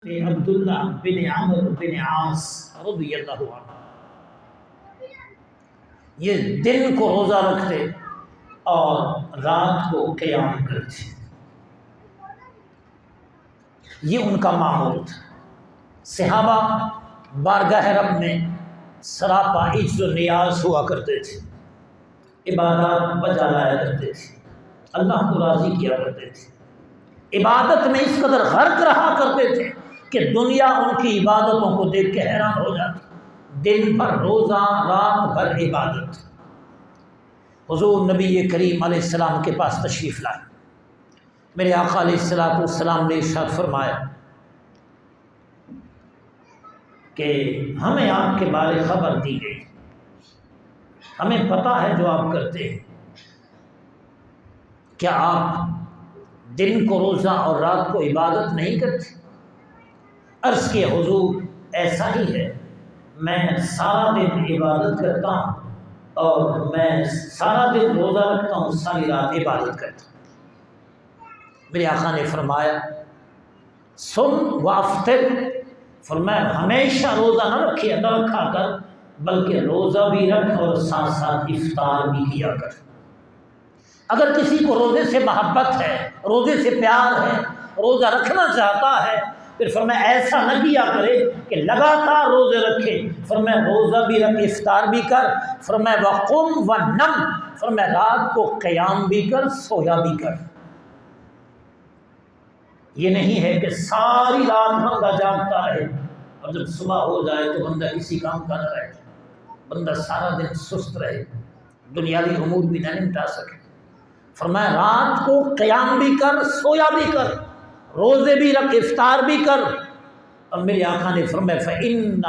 عبداللہ بن عمرو بن عاص رضی اللہ عنہ، یہ دن کو روزہ رکھتے اور رات کو قیام کرتے، یہ ان کا معمول تھا۔ صحابہ بارگاہ رب میں سراپا عجز و نیاز ہوا کرتے تھے، عبادات بجا لایا کرتے تھے، اللہ کو راضی کیا کرتے تھے، عبادت میں اس قدر غرق رہا کرتے تھے کہ دنیا ان کی عبادتوں کو دیکھ کے حیران ہو جاتی، دن بھر روزہ، رات بھر عبادت۔ حضور نبی کریم علیہ السلام کے پاس تشریف لائے، میرے آقا علیہ السلام نے ارشاد فرمایا کہ ہمیں آپ کے بارے خبر دی گئی، ہمیں پتہ ہے جو آپ کرتے ہیں، کیا آپ دن کو روزہ اور رات کو عبادت نہیں کرتے؟ عرض کے حضور ایسا ہی ہے، میں سارا دن عبادت کرتا ہوں اور میں سارا دن روزہ رکھتا ہوں، ساری رات عبادت کرتا ہوں۔ میرے آقا نے فرمایا سن وافطر، فرمایا ہمیشہ روزہ نہ رکھے، نہ رکھا کر، بلکہ روزہ بھی رکھ اور ساتھ ساتھ افطار بھی کیا کر۔ اگر کسی کو روزے سے محبت ہے، روزے سے پیار ہے، روزہ رکھنا چاہتا ہے، پھر فرمایا ایسا نہ کیا کرے کہ لگاتار روزے رکھے، فرمایا روزہ بھی رکھ، افطار بھی کر، فرمایا وقم ونم، فرمایا رات کو قیام بھی کر، سویا بھی کر۔ یہ نہیں ہے کہ ساری رات بندہ جاگتا ہے اور جب صبح ہو جائے تو بندہ کسی کام کا نہ رہے، بندہ سارا دن سست رہے، دنیاوی امور بھی نہ نمٹا سکے۔ فرمایا رات کو قیام بھی کر، سویا بھی کر، روزے بھی رکھ، افطار بھی کر۔ اور میرے آقا نے فرمایا فَإِنَّ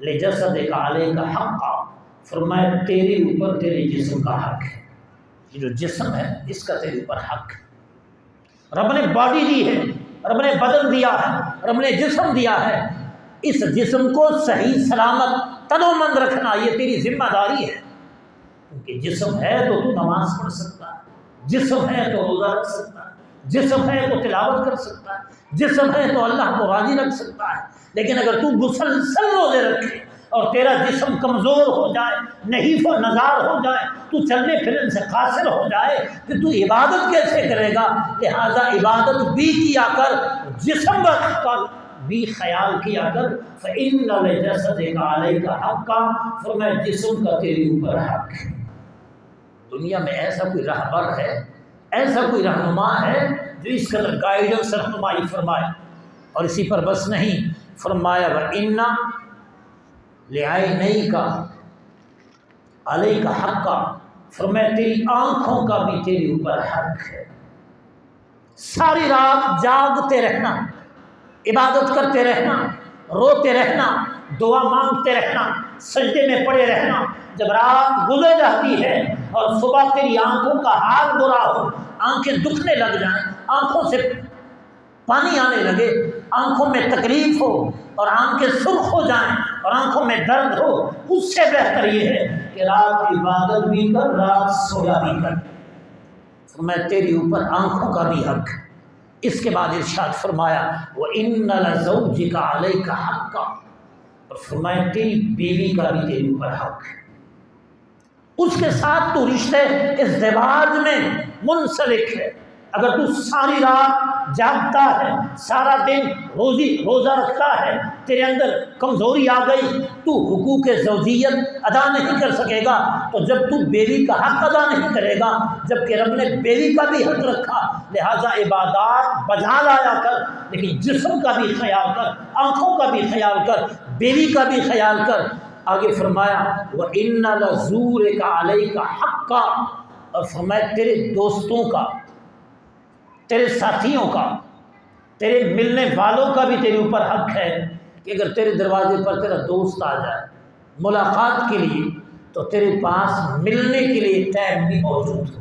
لِجَسَدِكَ عَلَيْكَ حَقًّا، فرمایا تیرے اوپر تیرے جسم کا حق ہے، یہ جو جسم ہے اس کا تیرے اوپر حق ہے۔ رب نے باڈی دی ہے، رب نے بدن دیا ہے، رب نے جسم دیا ہے، اس جسم کو صحیح سلامت تن و من رکھنا یہ تیری ذمہ داری ہے، کیونکہ جسم ہے تو نماز پڑھ سکتا ہے، جسم ہے تو روزہ رکھ سکتا ہے، جسم ہے تو تلاوت کر سکتا ہے، جسم ہے تو اللہ کو راضی رکھ سکتا ہے۔ لیکن اگر تو مسلسل روزے رکھے اور تیرا جسم کمزور ہو جائے، نحیف و نزار ہو جائے، تو چلنے پھرنے سے قاصر ہو جائے، پھر تو عبادت کیسے کرے گا؟ لہذا عبادت بھی کیا کر، جسم کا بھی خیال کیا کر۔ فَإِنَّ لِجَسَدِكَ عَلَيْكَ حَقًّا، فرمایا جسم کا تیرے اوپر حق ہے۔ دنیا میں ایسا کوئی رہبر ہے، ایسا کوئی رہنما ہے جو اس قدر گائیڈنس رہنمائی فرمائے؟ اور اسی پر بس نہیں، فرمایا وَإِنَّ لِعَيْنَيْكَ عَلَيْكَ حَقًّا، فرمایا تیری آنکھوں کا بھی تیرے اوپر حق ہے۔ ساری رات جاگتے رہنا، عبادت کرتے رہنا، روتے رہنا، دعا مانگتے رہنا، سجدے میں پڑے رہنا، جب رات گزر جاتی ہے اور صبح تیری آنکھوں کا حال برا ہو، آنکھیں دکھنے لگ جائیں، آنکھوں سے پانی آنے لگے، آنکھوں میں تکلیف ہو اور آنکھیں سرخ ہو جائیں اور آنکھوں میں درد ہو، اس سے بہتر یہ ہے کہ رات عبادت بھی کر، رات سویا بھی کر۔ فرمایا تیری اوپر آنکھوں کا بھی حق ہے۔ اس کے بعد ارشاد فرمایا وَإِنَّ لَزَوْجِكَ عَلَيْكَ حَقًّا، اور فرمایا تیری بیوی کا بھی تیرے اوپر حق ہے، اس کے ساتھ تو رشتے ازدواج میں منسلک ہے۔ اگر تو ساری رات جاگتا ہے، سارا دن روزہ رکھتا ہے، تیرے اندر کمزوری آ گئی، تو حقوق زوجیت ادا نہیں کر سکے گا، تو جب تو بیوی کا حق ادا نہیں کرے گا، جبکہ رب نے بیوی کا بھی حق رکھا، لہٰذا عبادات بجا لایا کر، لیکن جسم کا بھی خیال کر، آنکھوں کا بھی خیال کر، بیوی کا بھی خیال کر۔ آگے فرمایا وَإِنَّ لَزُورِكَ عَلَيْكَ حَقًّا، اور فرمایا تیرے دوستوں کا، تیرے ساتھیوں کا، تیرے ملنے والوں کا بھی تیرے اوپر حق ہے کہ اگر تیرے دروازے پر تیرا دوست آ جائے ملاقات کے لیے تو تیرے پاس ملنے کے لیے ٹائم بھی موجود ہو،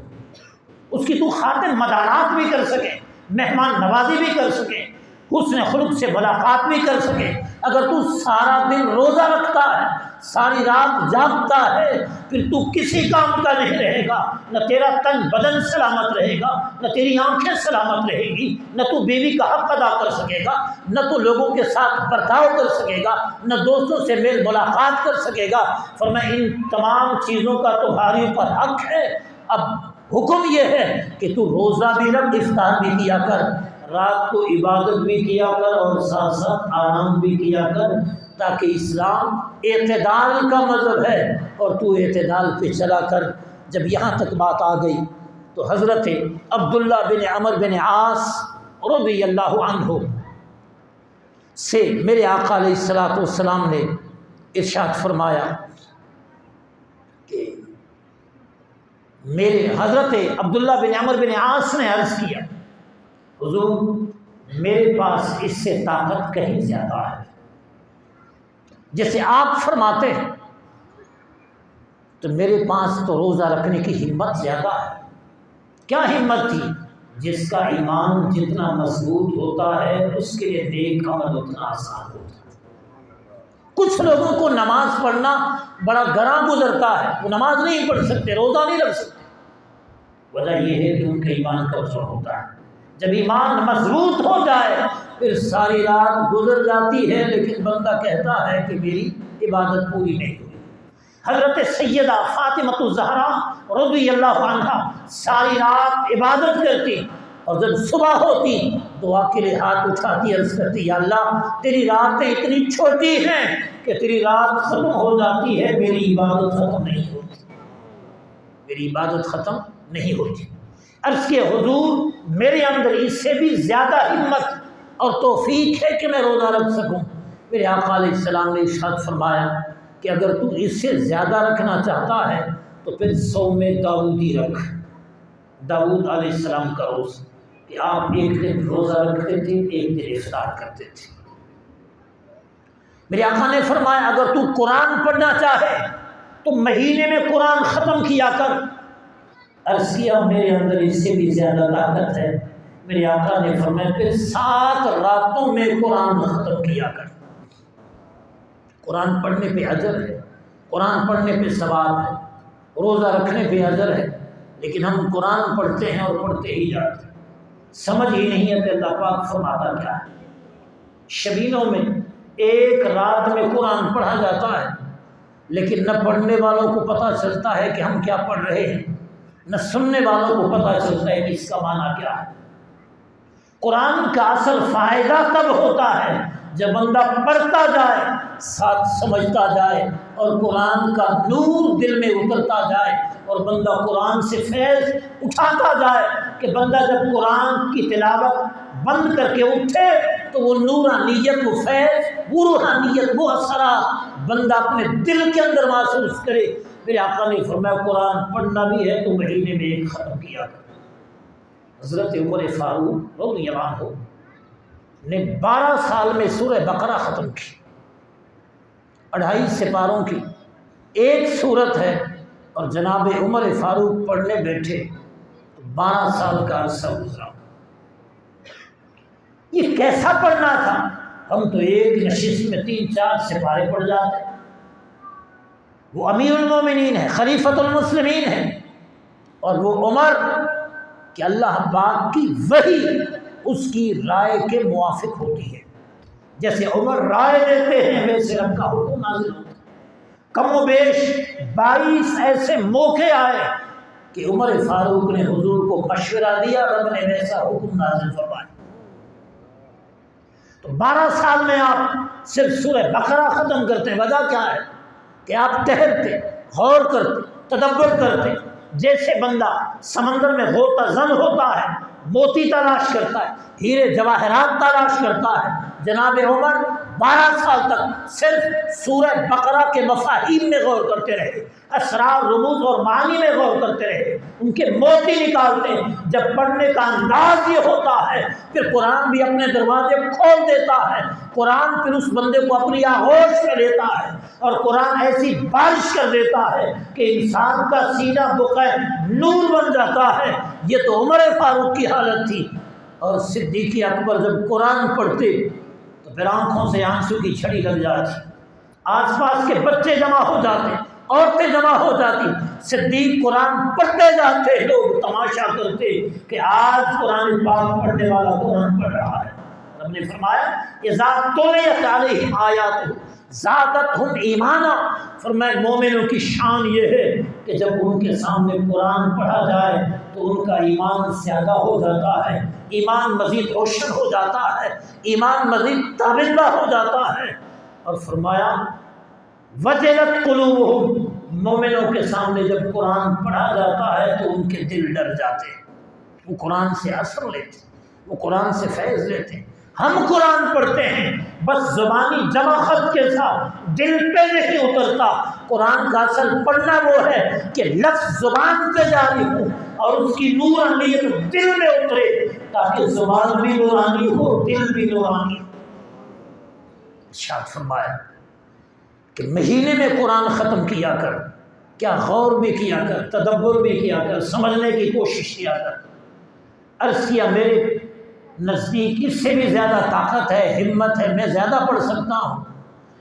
اس کی تو خاطر مدارات بھی کر سکے، مہمان نوازی بھی کر سکے، حسن خلق سے ملاقات بھی کر سکے۔ اگر تو سارا دن روزہ رکھتا ہے، ساری رات جاگتا ہے، پھر تو کسی کام کا نہیں رہے گا، نہ تیرا تن بدن سلامت رہے گا، نہ تیری آنکھیں سلامت رہے گی، نہ تو بیوی کا حق ادا کر سکے گا، نہ تو لوگوں کے ساتھ برتاؤ کر سکے گا، نہ دوستوں سے میل ملاقات کر سکے گا۔ فرمایا ان تمام چیزوں کا تمہارے اوپر حق ہے۔ اب حکم یہ ہے کہ تو روزہ بھی رکھ، افطار بھی کیا کر، رات کو عبادت بھی کیا کر اور ساتھ ساتھ آرام بھی کیا کر، تاکہ اسلام اعتدال کا مذہب ہے اور تو اعتدال پہ چلا کر۔ جب یہاں تک بات آ گئی تو حضرت عبداللہ بن عمر بن عاص رضی اللہ عنہ سے میرے آقا علیہ الصلوۃ والسلام نے ارشاد فرمایا کہ میرے حضرت عبداللہ بن عمر بن عاص نے عرض کیا، حضور میرے پاس اس سے طاقت کہیں زیادہ ہے، جیسے آپ فرماتے ہیں تو میرے پاس تو روزہ رکھنے کی ہمت زیادہ ہے۔ کیا ہمت تھی؟ جس کا ایمان جتنا مضبوط ہوتا ہے اس کے لیے نیک عمل اتنا آسان ہوتا ہے۔ کچھ لوگوں کو نماز پڑھنا بڑا گراں گزرتا ہے، وہ نماز نہیں پڑھ سکتے، روزہ نہیں رکھ سکتے، وجہ یہ ہے کہ ان کا ایمان کمزور ہوتا ہے۔ جب ایمان مضبوط ہو جائے پھر ساری رات گزر جاتی ہے لیکن بندہ کہتا ہے کہ میری عبادت پوری نہیں ہوئی۔ حضرت سیدہ فاطمہ الزہرا رضی اللہ عنہا ساری رات عبادت کرتی اور جب صبح ہوتی دعا کے لیے ہاتھ اٹھاتی، عرض کرتی یا اللہ تیری راتیں اتنی چھوٹی ہیں کہ تیری رات ختم ہو جاتی ہے، میری عبادت ختم نہیں ہوتی، میری عبادت ختم نہیں ہوتی۔ عرض کہ حضور میرے اندر اس سے بھی زیادہ ہمت اور توفیق ہے کہ میں روزہ رکھ سکوں۔ میرے آقا علیہ السلام نے ارشاد فرمایا کہ اگر تو اس سے زیادہ رکھنا چاہتا ہے تو پھر صوم داؤدی رکھ، داؤد علیہ السلام کا روزہ، کہ آپ ایک دن روزہ رکھتے تھے، ایک دن افطار کرتے تھے۔ میرے آقا نے فرمایا اگر تو قرآن پڑھنا چاہے تو مہینے میں قرآن ختم کیا کر۔ عرض کیا میرے اندر اس سے بھی زیادہ طاقت ہے۔ میرے آقا نے فرمایا پھر 7 راتوں میں قرآن ختم کیا کر۔ قرآن پڑھنے پہ اجر ہے، قرآن پڑھنے پہ ثواب ہے، روزہ رکھنے پہ اجر ہے، لیکن ہم قرآن پڑھتے ہیں اور پڑھتے ہی جاتے ہیں، سمجھ ہی نہیں ہے کہ اللہ پاک فرماتا کیا ہے۔ شبینوں میں ایک رات میں قرآن پڑھا جاتا ہے لیکن نہ پڑھنے والوں کو پتہ چلتا ہے کہ ہم کیا پڑھ رہے ہیں، نہ سننے والوں کو پتہ چلتا ہے کہ اس کا معنی کیا ہے۔ قرآن کا اصل فائدہ تب ہوتا ہے جب بندہ پڑھتا جائے، ساتھ سمجھتا جائے اور قرآن کا نور دل میں اترتا جائے اور بندہ قرآن سے فیض اٹھاتا جائے، کہ بندہ جب قرآن کی تلاوت بند کر کے اٹھے تو وہ نورانیت، وہ فیض، وہ روحانیت، وہ اثرات بندہ اپنے دل کے اندر محسوس کرے۔ میرے آقا نے فرمایا قرآن پڑھنا بھی ہے تو مہینے میں ایک ختم کیا کر۔ حضرت عمر فاروق رضی اللہ عنہ نے 12 سال میں سورہ بقرہ ختم کی، 28 سپاروں کی ایک سورت ہے، اور جناب عمر فاروق پڑھنے بیٹھے تو 12 سال کا عرصہ گزرا۔ یہ کیسا پڑھنا تھا؟ ہم تو ایک نشست میں 3-4 سپارے پڑھ جاتے۔ وہ امیر المومنین ہے، خلیفۃ المسلمین ہے، اور وہ عمر کہ اللہ پاک کی وحی اس کی رائے کے موافق ہوتی ہے، جیسے عمر رائے دیتے ہیں ویسے رب کا حکم نازل ہوتا ہے۔ کم و بیش 22 ایسے موقع آئے کہ عمر فاروق نے حضور کو مشورہ دیا، رب نے ویسا حکم نازل فرمایا۔ تو 12 سال میں آپ صرف سورہ بقرہ ختم کرتے ہیں، وجہ کیا ہے؟ کہ آپ ٹہلتے، غور کرتے، تدبر کرتے، جیسے بندہ سمندر میں غوطہ زن ہوتا ہے، موتی تلاش کرتا ہے، ہیرے جواہرات تلاش کرتا ہے، جناب عمر 12 سال تک صرف سورہ بقرہ کے مفاہیم میں غور کرتے رہے، اسرار، رموز اور معنی میں غور کرتے رہے، ان کے موتی نکالتے ہیں۔ جب پڑھنے کا انداز یہ ہوتا ہے پھر قرآن بھی اپنے دروازے کھول دیتا ہے، قرآن پھر اس بندے کو اپنی آغوش میں لیتا ہے، اور قرآن ایسی بارش کر دیتا ہے کہ انسان کا سینہ بقع نور بن جاتا ہے۔ یہ تو عمر فاروق کی حالت تھی۔ اور صدیق اکبر جب قرآن پڑھتے تو پھر آنکھوں سے آنسو کی چھڑی لگ جاتی، آس پاس کے بچے جمع ہو جاتے، عورتیں جمع ہو جاتی، صدیق قرآن پڑھتے جاتے، لوگ تماشا کرتے کہ آج قرآن پاک پڑھنے والا قرآن پڑھ رہا ہے۔ رب نے فرمایا اذا تلیت علیہم آیاتہ زادتہم ایمانا، فرمایا مومنوں کی شان یہ ہے کہ جب ان کے سامنے قرآن پڑھا جائے تو ان کا ایمان زیادہ ہو جاتا ہے، ایمان مزید روشن ہو جاتا ہے، ایمان مزید تابندہ ہو جاتا ہے۔ اور فرمایا وجلت قلوبہم، مومنوں کے سامنے جب قرآن پڑھا جاتا ہے تو ان کے دل ڈر جاتے ہیں، وہ قرآن سے اثر لیتے، وہ قرآن سے فیض لیتے۔ ہم قرآن پڑھتے ہیں بس زبانی جمع خط کے ساتھ، دل پہ نہیں اترتا۔ قرآن کا اصل پڑھنا وہ ہے کہ لفظ زبان پہ جاری ہو اور اس کی نورانیت دل میں اترے، تاکہ زبان بھی نورانی ہو، دل بھی نورانی ہو۔ ارشاد فرمایا کہ مہینے میں قرآن ختم کیا کر، کیا غور بھی کیا کر، تدبر بھی کیا کر، سمجھنے کی کوشش کیا کر۔ عرض کیا میرے نزدیک اس سے بھی زیادہ طاقت ہے، ہمت ہے، میں زیادہ پڑھ سکتا ہوں۔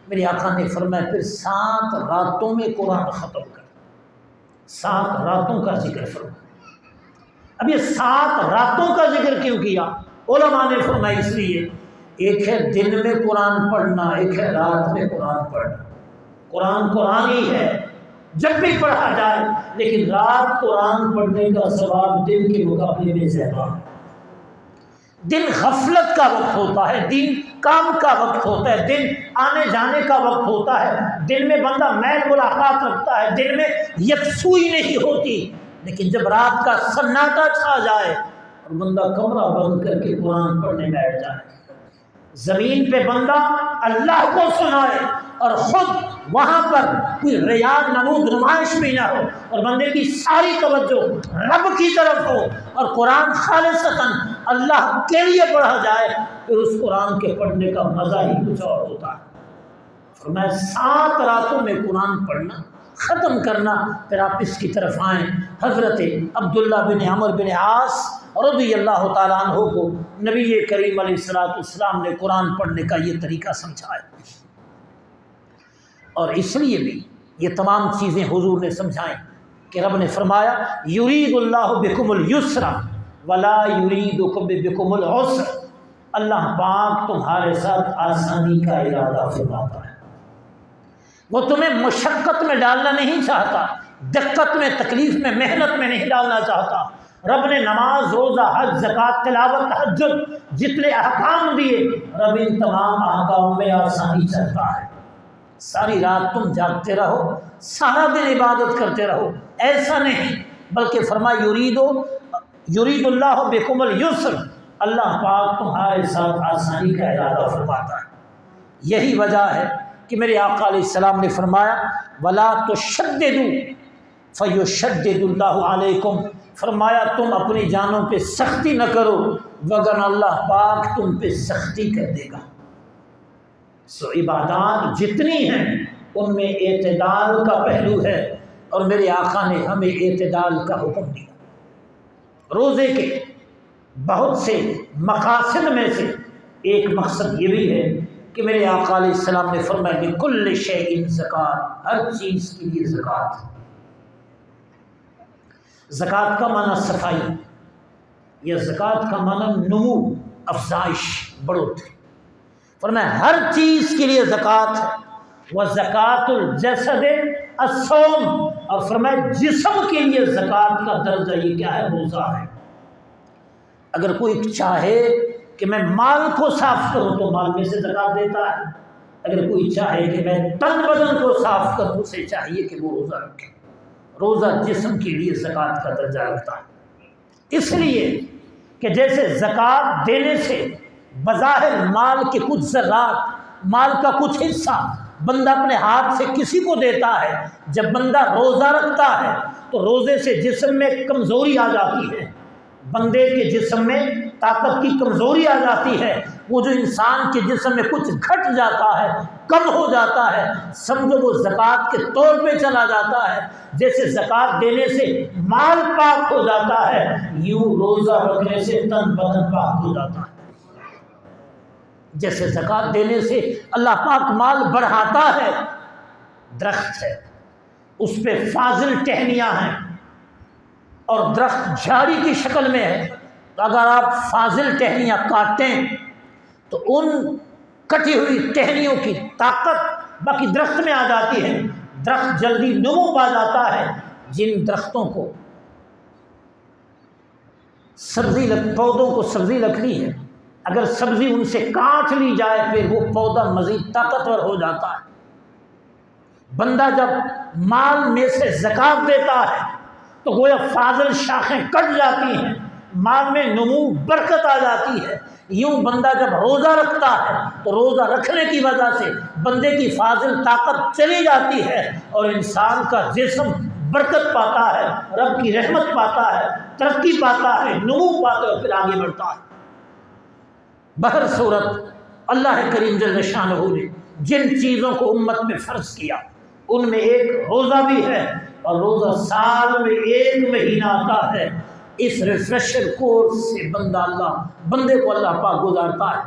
میرے آقا نے فرمایا پھر 7 راتوں میں قرآن ختم کر، 7 راتوں کا ذکر فرمایا۔ اب یہ 7 راتوں کا ذکر کیوں کیا؟ علماء نے فرمایا اس لیے، ایک ہے دن میں قرآن پڑھنا، ایک ہے رات میں قرآن پڑھنا۔ قرآن قرآن ہی ہے جب بھی پڑھا جائے، لیکن رات قرآن پڑھنے کا ثواب دن کے مقابلے میں زیادہ ہے۔ دن غفلت کا وقت ہوتا ہے، دن کام کا وقت ہوتا ہے، دن آنے جانے کا وقت ہوتا ہے، دن میں بندہ میل ملاقات رکھتا ہے، دن میں یکسوئی نہیں ہوتی۔ لیکن جب رات کا سناٹا چھا جائے اور بندہ کمرہ بند کر کے قرآن پڑھنے بیٹھ جائے، زمین پہ بندہ اللہ کو سنائے اور خود وہاں پر کوئی ریا نمود نمائش بھی نہ ہو اور بندے کی ساری توجہ رب کی طرف ہو اور قرآن خالصتاً اللہ کے لیے پڑھا جائے، پھر اس قرآن کے پڑھنے کا مزہ ہی کچھ اور ہوتا ہے۔ فرمایا 7 راتوں میں قرآن پڑھنا، ختم کرنا۔ پھر آپ اس کی طرف آئیں، حضرت عبداللہ بن عمر بن عاص رضی اللہ تعالیٰ عنہ کو نبی کریم علیہ السلام نے قرآن پڑھنے کا یہ طریقہ سمجھایا، اور اس لیے بھی یہ تمام چیزیں حضور نے سمجھائیں کہ رب نے فرمایا یرید اللہ بکم الیسر ولا یرید بکم العسر، اللہ پاک تمہارے ساتھ آسانی کا ارادہ فرماتا ہے، وہ تمہیں مشقت میں ڈالنا نہیں چاہتا، دقت میں، تکلیف میں، محنت میں نہیں ڈالنا چاہتا۔ رب نے نماز، روزہ، حج، زکوٰۃ، تلاوت، تہجد جتنے احکام دیے، رب ان تمام احکام میں آسانی چاہتا ہے۔ ساری رات تم جاگتے رہو، سارا دن عبادت کرتے رہو، ایسا نہیں، بلکہ فرمایا یرید اللہ بکم الیسر، اللہ پاک تمہارے ساتھ آسانی کا ارادہ فرماتا ہے۔ یہی وجہ ہے کہ میرے آقا علیہ السلام نے فرمایا ولا تشددوا فیشدد اللہ علیکم، فرمایا تم اپنی جانوں پہ سختی نہ کرو وگرنہ اللہ پاک تم پہ سختی کر دے گا۔ سو عبادات جتنی ہیں ان میں اعتدال کا پہلو ہے، اور میرے آقا نے ہمیں اعتدال کا حکم دیا۔ روزے کے بہت سے مقاصد میں سے ایک مقصد یہ بھی ہے کہ میرے آقا علیہ السلام نے فرمایا کہ کل شیء زکوٰۃ، ہر چیز کے لیے زکوٰۃ۔ زکوٰۃ کا معنی صفائی، یا زکوٰۃ کا معنی نمو، افزائش، بڑھوتری۔ فرمایا ہر چیز کے لیے زکوٰۃ ہے، وزکوٰۃ الجسد الصوم، اور فرمایا جسم کے لیے زکوٰۃ کا درجہ یہ کیا ہے؟ روزہ ہے۔ اگر کوئی چاہے کہ میں مال کو صاف کروں تو مال میں سے زکوٰۃ دیتا ہے، اگر کوئی چاہے کہ میں تن بدن کو صاف کروں اسے چاہیے کہ وہ روزہ رکھے۔ روزہ جسم کے لیے زکوٰۃ کا درجہ رکھتا ہے، اس لیے کہ جیسے زکوٰۃ دینے سے بظاہر مال کے کچھ ذرات، مال کا کچھ حصہ بندہ اپنے ہاتھ سے کسی کو دیتا ہے، جب بندہ روزہ رکھتا ہے تو روزے سے جسم میں کمزوری آ جاتی ہے، بندے کے جسم میں طاقت کی کمزوری آ جاتی ہے، وہ جو انسان کے جسم میں کچھ گھٹ جاتا ہے، کم ہو جاتا ہے، سمجھو وہ زکوٰۃ کے طور پہ چلا جاتا ہے۔ جیسے زکوٰۃ دینے سے مال پاک ہو جاتا ہے، یوں روزہ رکھنے سے تن بدن پاک ہو جاتا ہے۔ جیسے زکوٰۃ دینے سے اللہ پاک مال بڑھاتا ہے، درخت ہے اس پہ فاضل ٹہنیاں ہیں اور درخت جھاڑی کی شکل میں ہے، تو اگر آپ فاضل ٹہنیاں کاٹیں تو ان کٹی ہوئی ٹہنیوں کی طاقت باقی درخت میں آ جاتی ہے، درخت جلدی نمو پا جاتا ہے۔ جن درختوں کو پودوں کو سبزی لگتی ہے، اگر سبزی ان سے کاٹ لی جائے پھر وہ پودا مزید طاقتور ہو جاتا ہے۔ بندہ جب مال میں سے زکوٰۃ دیتا ہے تو گویا فاضل شاخیں کٹ جاتی ہیں، مال میں نمو برکت آ جاتی ہے۔ یوں بندہ جب روزہ رکھتا ہے تو روزہ رکھنے کی وجہ سے بندے کی فاضل طاقت چلی جاتی ہے اور انسان کا جسم برکت پاتا ہے، رب کی رحمت پاتا ہے، ترقی پاتا ہے، نمو پاتا ہے، پھر آگے بڑھتا ہے۔ بہر صورت اللہ کریم جل شانہ نے جن چیزوں کو امت میں فرض کیا ان میں ایک روزہ بھی ہے، اور روزہ سال میں ایک مہینہ آتا ہے۔ اس ریفریشر کورس سے بندے کو اللہ پاک گزارتا ہے۔